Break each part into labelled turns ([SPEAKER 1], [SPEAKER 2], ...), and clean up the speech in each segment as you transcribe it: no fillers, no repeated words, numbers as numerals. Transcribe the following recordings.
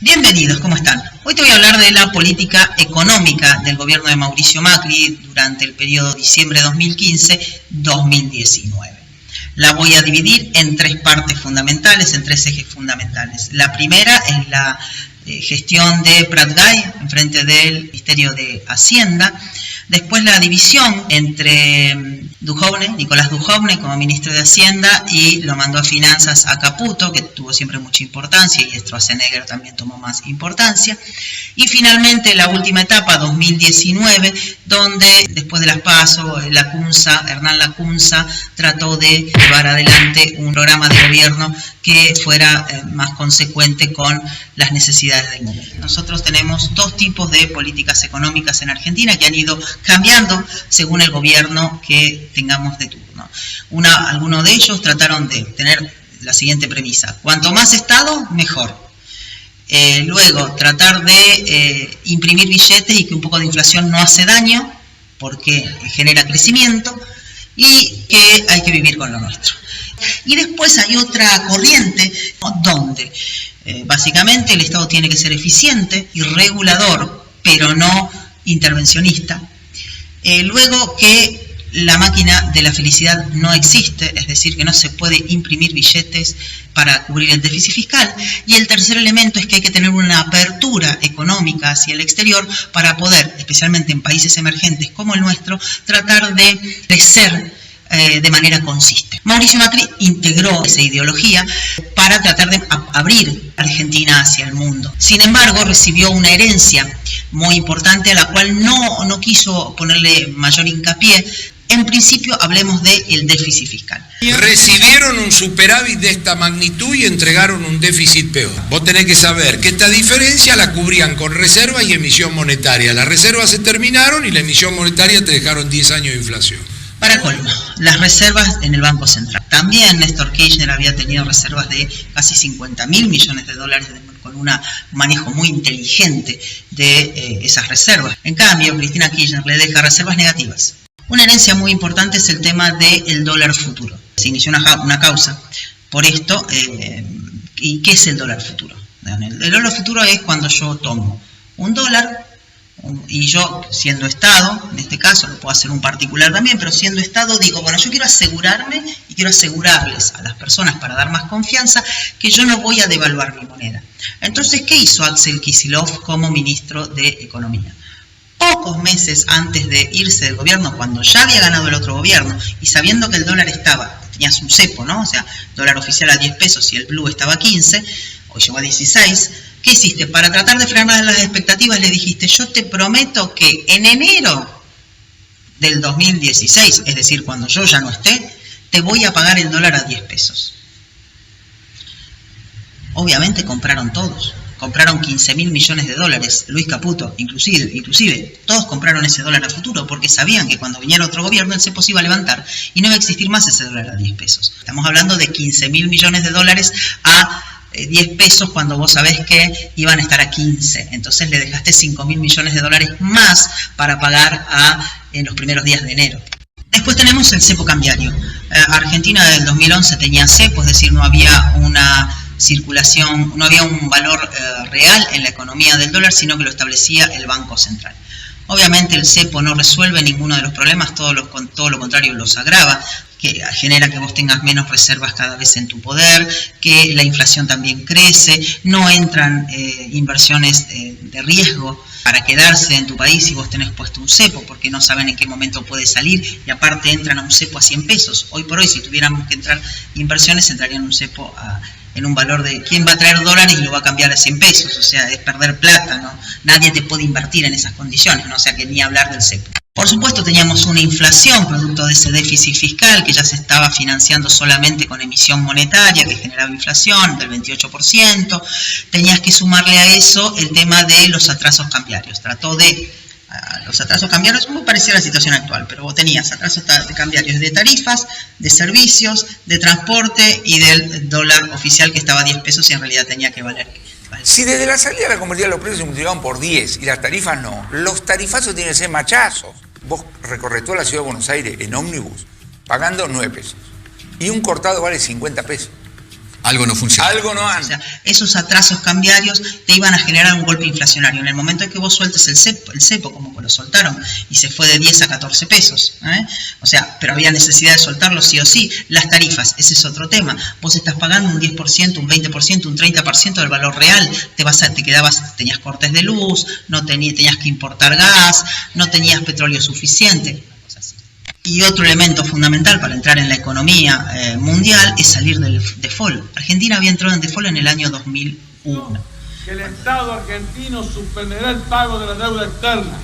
[SPEAKER 1] Bienvenidos, ¿cómo están? Hoy te voy a hablar de la política económica del gobierno de Mauricio Macri durante el periodo diciembre 2015-2019. La voy a dividir en tres partes fundamentales, en tres ejes fundamentales. La primera es la gestión de Prat-Gay en frente del Ministerio de Hacienda. Después la división entre Nicolás Duhovne como ministro de Hacienda, y lo mandó a Finanzas a Caputo, que tuvo siempre mucha importancia, y Stroessner también tomó más importancia. Y finalmente la última etapa, 2019, donde después de las PASO, Hernán Lacunza trató de llevar adelante un programa de gobierno que fuera más consecuente con las necesidades del momento. Nosotros tenemos dos tipos de políticas económicas en Argentina que han ido cambiando según el gobierno que tengamos de turno. Algunos de ellos trataron de tener la siguiente premisa: cuanto más Estado, mejor. Luego, tratar de imprimir billetes y que un poco de inflación no hace daño porque genera crecimiento, y que hay que vivir con lo nuestro. Y después hay otra corriente donde básicamente el Estado tiene que ser eficiente y regulador, pero no intervencionista. Luego, que la máquina de la felicidad no existe, es decir, que no se puede imprimir billetes para cubrir el déficit fiscal. Y el tercer elemento es que hay que tener una apertura económica hacia el exterior para poder, especialmente en países emergentes como el nuestro, tratar de crecer de manera consistente. Mauricio Macri integró esa ideología para tratar de abrir a Argentina hacia el mundo. Sin embargo, recibió una herencia muy importante a la cual no quiso ponerle mayor hincapié. En principio, hablemos del déficit fiscal.
[SPEAKER 2] Recibieron un superávit de esta magnitud y entregaron un déficit peor. Vos tenés que saber que esta diferencia la cubrían con reservas y emisión monetaria. Las reservas se terminaron y la emisión monetaria te dejaron 10 años de inflación.
[SPEAKER 1] Para colmo, las reservas en el Banco Central. También Néstor Kirchner había tenido reservas de casi 50.000 millones de dólares con un manejo muy inteligente de esas reservas. En cambio, Cristina Kirchner le deja reservas negativas. Una herencia muy importante es el tema del dólar futuro. Se inició una causa por esto. ¿Y qué es el dólar futuro? El dólar futuro es cuando yo tomo un dólar y yo, siendo Estado, en este caso lo puedo hacer un particular también, pero siendo Estado digo, bueno, yo quiero asegurarme y quiero asegurarles a las personas, para dar más confianza, que yo no voy a devaluar mi moneda. Entonces, ¿qué hizo Axel Kicillof como ministro de Economía? Pocos meses antes de irse del gobierno, cuando ya había ganado el otro gobierno y sabiendo que el dólar tenías un cepo, ¿no? O sea, dólar oficial a 10 pesos y el blue estaba a 15, hoy llegó a 16, ¿qué hiciste? Para tratar de frenar las expectativas le dijiste, yo te prometo que en enero del 2016, es decir, cuando yo ya no esté, te voy a pagar el dólar a 10 pesos. Obviamente compraron todos. Compraron 15.000 millones de dólares, Luis Caputo, inclusive, todos compraron ese dólar a futuro porque sabían que cuando viniera otro gobierno el cepo se iba a levantar y no iba a existir más ese dólar a 10 pesos. Estamos hablando de 15.000 millones de dólares a 10 pesos cuando vos sabés que iban a estar a 15. Entonces le dejaste 5.000 millones de dólares más para pagar en los primeros días de enero. Después tenemos el cepo cambiario. Argentina del 2011 tenía cepo, es decir, no había una circulación, no había un valor real en la economía del dólar, sino que lo establecía el Banco Central. Obviamente el cepo no resuelve ninguno de los problemas, todo lo contrario los agrava, que genera que vos tengas menos reservas cada vez en tu poder, que la inflación también crece, no entran inversiones de riesgo para quedarse en tu país si vos tenés puesto un cepo, porque no saben en qué momento puede salir, y aparte entran a un cepo a 100 pesos. Hoy por hoy, si tuviéramos que entrar inversiones, entrarían un cepo en un valor de quién va a traer dólares y lo va a cambiar a 100 pesos, o sea, es perder plata, ¿no? Nadie te puede invertir en esas condiciones, ¿no? O sea, que ni hablar del cepo. Por supuesto, teníamos una inflación producto de ese déficit fiscal que ya se estaba financiando solamente con emisión monetaria que generaba inflación del 28%. Tenías que sumarle a eso el tema de los atrasos cambiarios. Los atrasos cambiarios, muy parecida a la situación actual, pero vos tenías atrasos cambiarios de tarifas, de servicios, de transporte y del dólar oficial que estaba a 10 pesos y en realidad tenía que valer.
[SPEAKER 3] Si desde la salida de la convertida los precios se multiplicaban por 10 y las tarifas no, los tarifazos tienen que ser machazos. Vos recorres toda la ciudad de Buenos Aires en ómnibus pagando 9 pesos y un cortado vale 50 pesos.
[SPEAKER 4] Algo no funciona.
[SPEAKER 3] Algo no
[SPEAKER 1] O
[SPEAKER 3] anda.
[SPEAKER 1] sea, esos atrasos cambiarios te iban a generar un golpe inflacionario. En el momento en que vos sueltes el cepo, como lo soltaron, y se fue de 10 a 14 pesos, o sea, pero había necesidad de soltarlo sí o sí. Las tarifas, ese es otro tema. Vos estás pagando un 10%, un 20%, un 30% del valor real. Tenías cortes de luz, tenías que importar gas, no tenías petróleo suficiente. Y otro elemento fundamental para entrar en la economía mundial es salir del default. Argentina había entrado en default en el año 2001.
[SPEAKER 5] Que el Estado argentino suspenderá el pago de la deuda externa.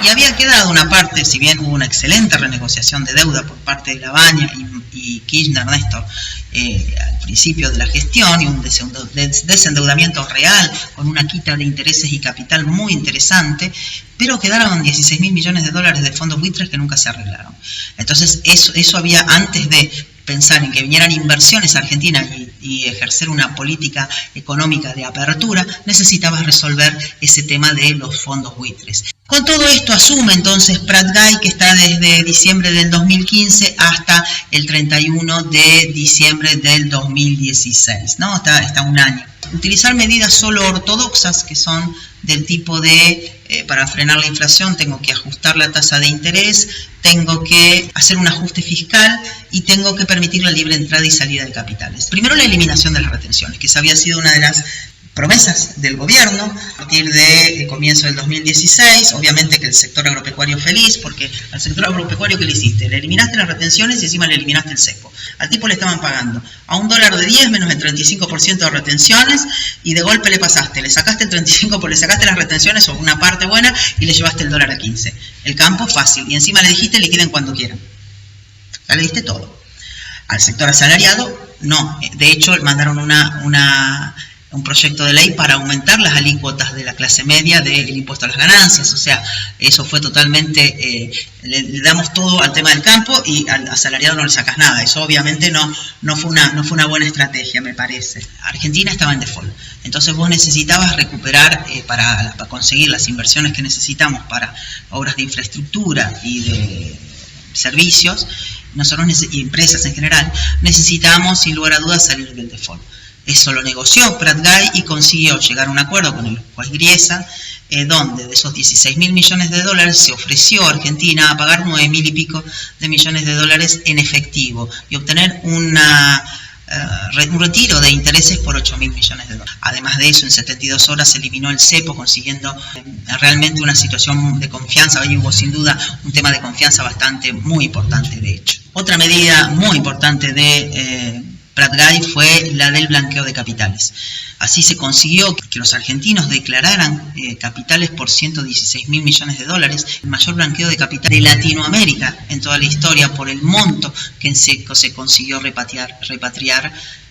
[SPEAKER 1] Y había quedado una parte, si bien hubo una excelente renegociación de deuda por parte de Lavagna y Kirchner, Néstor, al principio de la gestión, y un desendeudamiento real con una quita de intereses y capital muy interesante, pero quedaron 16.000 millones de dólares de fondos buitres que nunca se arreglaron. Entonces eso había, antes de pensar en que vinieran inversiones a Argentina y ejercer una política económica de apertura, necesitabas resolver ese tema de los fondos buitres. Con todo esto asume entonces Prat Gay, que está desde diciembre del 2015 hasta el 31 de diciembre del 2016, ¿no? Está un año. Utilizar medidas solo ortodoxas, que son del tipo de, para frenar la inflación, tengo que ajustar la tasa de interés, tengo que hacer un ajuste fiscal y tengo que permitir la libre entrada y salida de capitales. Primero, la eliminación de las retenciones, que esa había sido una de las promesas del gobierno a partir del comienzo del 2016. Obviamente que el sector agropecuario feliz, porque al sector agropecuario, ¿qué le hiciste? Le eliminaste las retenciones y encima le eliminaste el cepo. Al tipo le estaban pagando a $1.10 menos el 35% de retenciones, y de golpe le sacaste el 35%, le sacaste las retenciones o una parte buena y le llevaste el dólar a 15. El campo fácil, y encima le dijiste liquiden cuando quieran. Ya le diste todo. Al sector asalariado, no. De hecho, mandaron un proyecto de ley para aumentar las alícuotas de la clase media del impuesto a las ganancias. O sea, eso fue totalmente, le damos todo al tema del campo y al asalariado no le sacas nada. Eso obviamente no fue una buena estrategia, me parece. Argentina estaba en default, entonces vos necesitabas recuperar para conseguir las inversiones que necesitamos para obras de infraestructura y de servicios. Nosotros y empresas en general necesitamos sin lugar a dudas salir del default. Eso lo negoció Prat Gay y consiguió llegar a un acuerdo con el juez Griesa, donde de esos 16.000 millones de dólares se ofreció a Argentina a pagar 9.000 y pico de millones de dólares en efectivo y obtener un retiro de intereses por 8.000 millones de dólares. Además de eso, en 72 horas se eliminó el cepo, consiguiendo realmente una situación de confianza. Ahí hubo sin duda un tema de confianza muy importante, de hecho. Otra medida muy importante de Prat Gay fue la del blanqueo de capitales. Así se consiguió que los argentinos declararan capitales por 116.000 millones de dólares, el mayor blanqueo de capital de Latinoamérica en toda la historia, por el monto que se consiguió repatriar.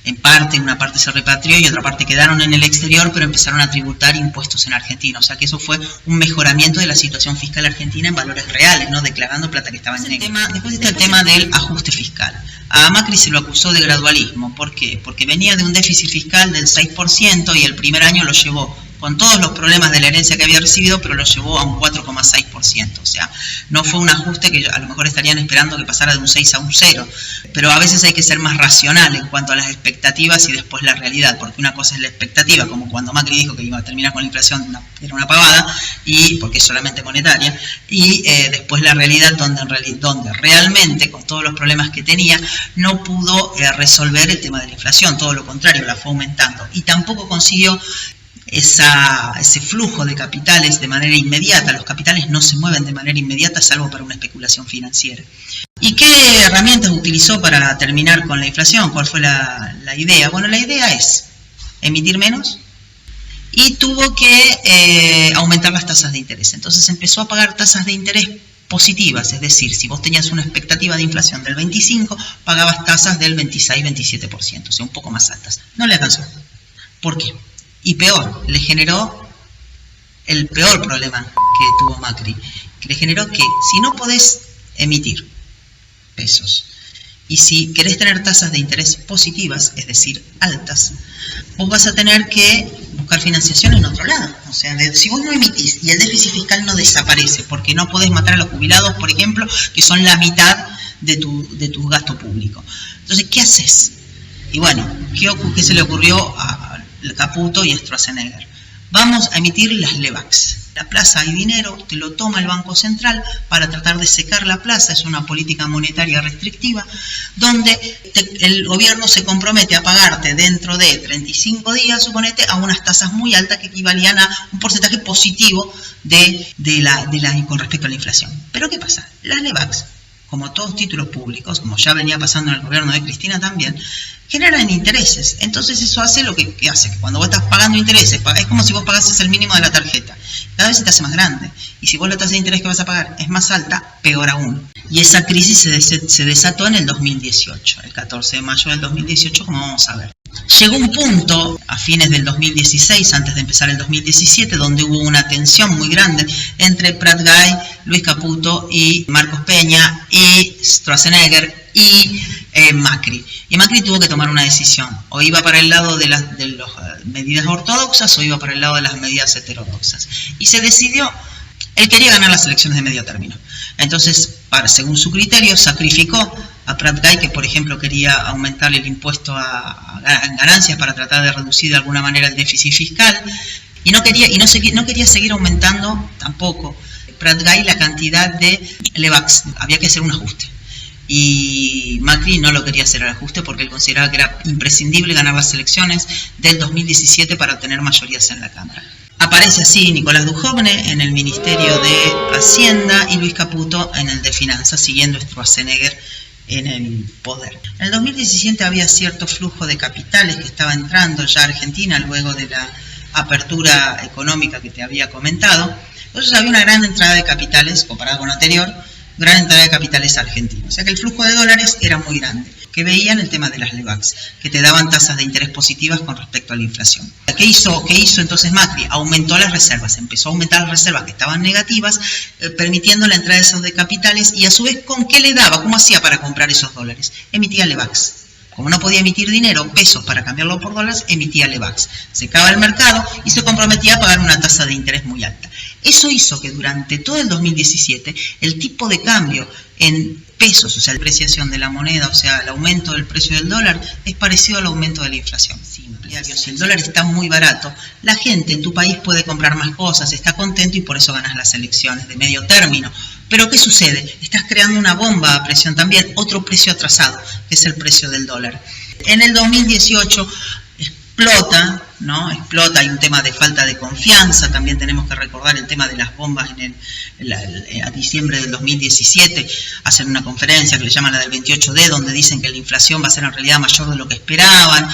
[SPEAKER 1] En parte, una parte se repatrió y otra parte quedaron en el exterior, pero empezaron a tributar impuestos en Argentina. O sea que eso fue un mejoramiento de la situación fiscal argentina en valores reales, ¿no? Declarando plata que estaba en negro. Después está el tema del ajuste fiscal. A Macri se lo acusó de gradualismo. ¿Por qué? Porque venía de un déficit fiscal del 6% y el primer año lo llevó, con todos los problemas de la herencia que había recibido, pero lo llevó a un 4,6%. O sea, no fue un ajuste que a lo mejor estarían esperando que pasara de un 6 a un 0. Pero a veces hay que ser más racional en cuanto a las expectativas y después la realidad, porque una cosa es la expectativa, como cuando Macri dijo que iba a terminar con la inflación, era una pavada, y porque es solamente monetaria, y después la realidad donde realmente, con todos los problemas que tenía, no pudo resolver el tema de la inflación, todo lo contrario, la fue aumentando, y tampoco consiguió ese flujo de capitales de manera inmediata. Los capitales no se mueven de manera inmediata salvo para una especulación financiera. ¿Y qué herramientas utilizó para terminar con la inflación? ¿Cuál fue la idea? Bueno, la idea es emitir menos y tuvo que aumentar las tasas de interés. Entonces empezó a pagar tasas de interés positivas, es decir, si vos tenías una expectativa de inflación del 25, pagabas tasas del 26-27%, o sea, un poco más altas. No le alcanzó. ¿Por qué? Y peor, le generó el peor problema que tuvo Macri, que le generó que si no podés emitir pesos Y si querés tener tasas de interés positivas, es decir, altas, vos vas a tener que buscar financiación en otro lado. O sea, si vos no emitís y el déficit fiscal no desaparece, porque no podés matar a los jubilados, por ejemplo, que son la mitad de tu gasto público. Entonces, ¿qué haces? Y bueno, ¿qué se le ocurrió a Caputo y a Stroessner? Vamos a emitir las LEBACs. La plaza hay dinero, te lo toma el Banco Central para tratar de secar la plaza, es una política monetaria restrictiva, donde el gobierno se compromete a pagarte dentro de 35 días, suponete, a unas tasas muy altas que equivalían a un porcentaje positivo con respecto a la inflación. Pero ¿qué pasa? Las LEBACs, como todos títulos públicos, como ya venía pasando en el gobierno de Cristina también, generan intereses. Entonces eso hace lo que hace, que cuando vos estás pagando intereses, es como si vos pagases el mínimo de la tarjeta. Cada vez se te hace más grande. Y si vos la tasa de interés que vas a pagar es más alta, peor aún. Y esa crisis se desató en el 2018, el 14 de mayo del 2018, como vamos a ver. Llegó un punto, a fines del 2016, antes de empezar el 2017, donde hubo una tensión muy grande entre Prat-Gay, Luis Caputo y Marcos Peña y Stroessner y Macri. Y Macri tuvo que tomar una decisión. O iba para el lado de las medidas ortodoxas o iba para el lado de las medidas heterodoxas. Y se decidió, él quería ganar las elecciones de medio término. Entonces, según su criterio, sacrificó a Prat-Gay, que por ejemplo quería aumentar el impuesto a ganancias para tratar de reducir de alguna manera el déficit fiscal, y no quería seguir aumentando tampoco Prat-Gay la cantidad de LEBACs. Había que hacer un ajuste. Y Macri no lo quería hacer el ajuste porque él consideraba que era imprescindible ganar las elecciones del 2017 para obtener mayorías en la Cámara. Aparece así Nicolás Dujovne en el Ministerio de Hacienda y Luis Caputo en el de Finanzas, siguiendo a Stroessner en el poder. En el 2017 había cierto flujo de capitales que estaba entrando ya a Argentina luego de la apertura económica que te había comentado. Entonces había una gran entrada de capitales, comparada con lo anterior, gran entrada de capitales argentinos. O sea que el flujo de dólares era muy grande. Que veían el tema de las LEBACs, que te daban tasas de interés positivas con respecto a la inflación. ¿Qué hizo entonces Macri? Aumentó las reservas, empezó a aumentar las reservas que estaban negativas, permitiendo la entrada de esos de capitales, y a su vez, ¿con qué le daba? ¿Cómo hacía para comprar esos dólares? Emitía LEBACs. Como no podía emitir dinero, pesos, para cambiarlo por dólares, emitía LEBACs. Secaba el mercado y se comprometía a pagar una tasa de interés muy alta. Eso hizo que durante todo el 2017 el tipo de cambio en pesos, o sea, la depreciación de la moneda, o sea, el aumento del precio del dólar, es parecido al aumento de la inflación. Si el dólar está muy barato, la gente en tu país puede comprar más cosas, está contento y por eso ganas las elecciones de medio término. Pero ¿qué sucede? Estás creando una bomba a presión también, otro precio atrasado, que es el precio del dólar. En el 2018 explota, ¿no? Explota, hay un tema de falta de confianza, también tenemos que recordar el tema de las bombas a diciembre del 2017, hacen una conferencia que le llaman la del 28D, donde dicen que la inflación va a ser en realidad mayor de lo que esperaban,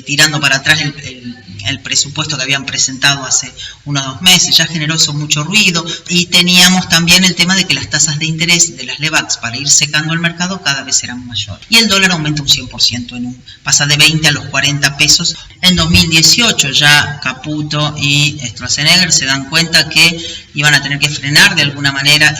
[SPEAKER 1] tirando para atrás el presupuesto que habían presentado hace unos 2 meses, ya generó eso mucho ruido, y teníamos también el tema de que las tasas de interés de las LEBACs para ir secando el mercado cada vez eran mayores. Y el dólar aumenta un 100%, pasa de 20 a los 40 pesos. En 2018 ya Caputo y Stroessner se dan cuenta que iban a tener que frenar de alguna manera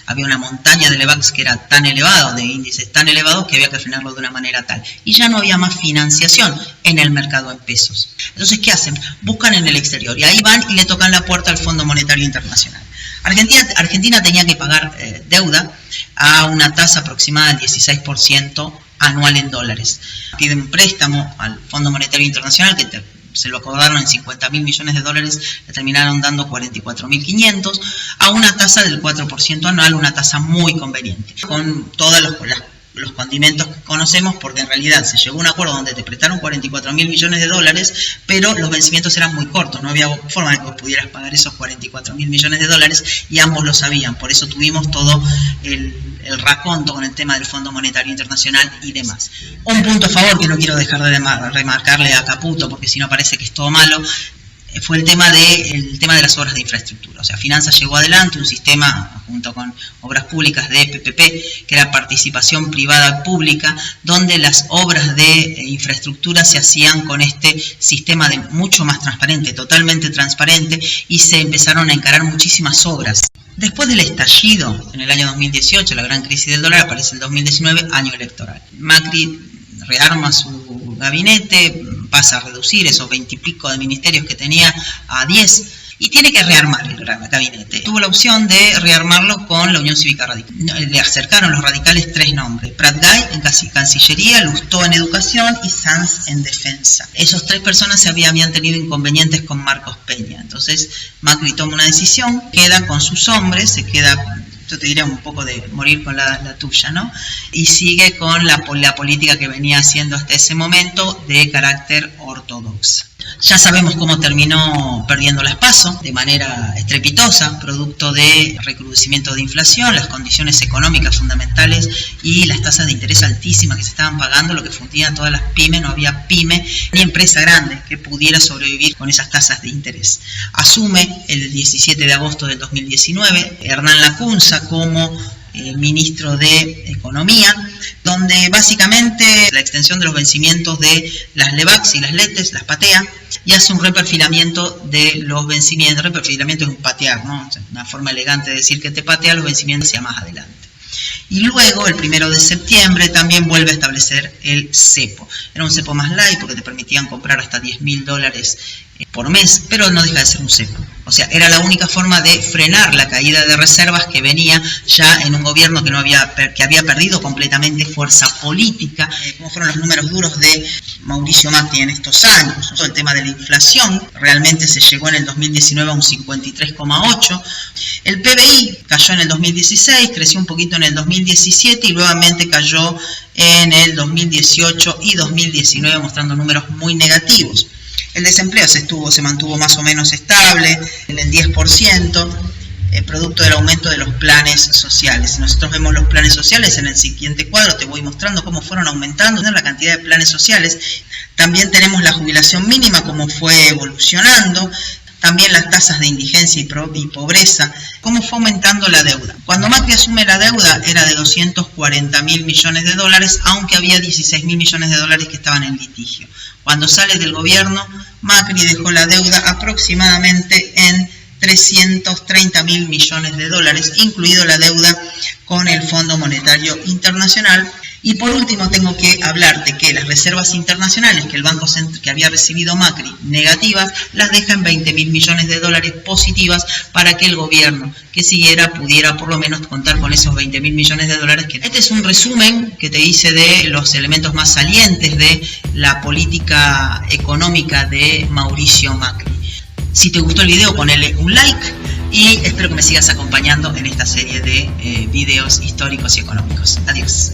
[SPEAKER 1] había una montaña de LEBACs que era tan elevado, de índices tan elevados, que había que frenarlo de una manera tal. Y ya no había más financiación en el mercado en pesos. Entonces, ¿qué hacen? Buscan en el exterior y ahí van y le tocan la puerta al Fondo Monetario Internacional. Argentina tenía que pagar deuda a una tasa aproximada del 16% anual en dólares. Piden un préstamo al Fondo Monetario Internacional que se lo acordaron en 50.000 millones de dólares, le terminaron dando 44.500 a una tasa del 4% anual, una tasa muy conveniente, con todos los condimentos que conocemos, porque en realidad se llegó a un acuerdo donde te prestaron 44.000 millones de dólares, pero los vencimientos eran muy cortos, no había forma de que vos pudieras pagar esos 44.000 millones de dólares y ambos lo sabían, por eso tuvimos todo el raconto con el tema del Fondo Monetario Internacional y demás. Un punto a favor que no quiero dejar de remarcarle a Caputo, porque si no parece que es todo malo, fue el tema de las obras de infraestructura. O sea, Finanzas llegó adelante un sistema junto con Obras Públicas de PPP, que era participación privada pública, donde las obras de infraestructura se hacían con este sistema mucho más transparente, totalmente transparente, y se empezaron a encarar muchísimas obras Después del estallido en el año 2018, la gran crisis del dólar, aparece el 2019, año electoral. Macri rearma su gabinete, pasa a reducir esos 20 y pico de ministerios que tenía a 10 y tiene que rearmar el gabinete. Tuvo la opción de rearmarlo con la Unión Cívica Radical. Le acercaron los radicales 3 nombres: Pratgay en Cancillería, Lustó en Educación y Sanz en Defensa. Esos 3 personas habían tenido inconvenientes con Marcos Peña. Entonces Macri toma una decisión, queda con sus hombres, se queda, yo te diría un poco de morir con la tuya, ¿no? Y sigue con la política que venía haciendo hasta ese momento de carácter ortodoxa. Ya sabemos cómo terminó perdiendo las PASO de manera estrepitosa, producto de recrudecimiento de inflación, las condiciones económicas fundamentales y las tasas de interés altísimas que se estaban pagando, lo que fundía todas las pymes. No había pyme ni empresa grande que pudiera sobrevivir con esas tasas de interés. Asume el 17 de agosto del 2019 Hernán Lacunza como ministro de Economía, donde básicamente la extensión de los vencimientos de las LEVAX y las LETES las patea y hace un reperfilamiento de los vencimientos. Reperfilamiento es un patear, ¿no? Una forma elegante de decir que te patea los vencimientos hacia más adelante. Y luego, el 1 de septiembre, también vuelve a establecer el cepo. Era un cepo más light porque te permitían comprar hasta $10.000 por mes, pero no deja de ser un cepo. O sea, era la única forma de frenar la caída de reservas que venía ya en un gobierno que había perdido completamente fuerza política. Como fueron los números duros de Mauricio Macri en estos años. El tema de la inflación realmente se llegó en el 2019 a un 53,8%. El PBI cayó en el 2016, creció un poquito en el 2017 y nuevamente cayó en el 2018 y 2019, mostrando números muy negativos. El desempleo se mantuvo más o menos estable en el 10%, producto del aumento de los planes sociales. Si nosotros vemos los planes sociales en el siguiente cuadro, te voy mostrando cómo fueron aumentando la cantidad de planes sociales. También tenemos la jubilación mínima, cómo fue evolucionando. También las tasas de indigencia y pobreza, cómo fue aumentando la deuda. Cuando Macri asume la deuda era de $240.000 millones, aunque había $16.000 millones que estaban en litigio. Cuando sale del gobierno, Macri dejó la deuda aproximadamente en $330.000 millones, incluido la deuda con el Fondo Monetario Internacional. Y por último tengo que hablarte que las reservas internacionales que el Banco Central que había recibido Macri negativas, las deja en $20.000 millones positivas para que el gobierno que siguiera pudiera por lo menos contar con esos $20.000 millones. Este es un resumen que te hice de los elementos más salientes de la política económica de Mauricio Macri. Si te gustó el video, ponele un like y espero que me sigas acompañando en esta serie de videos históricos y económicos. Adiós.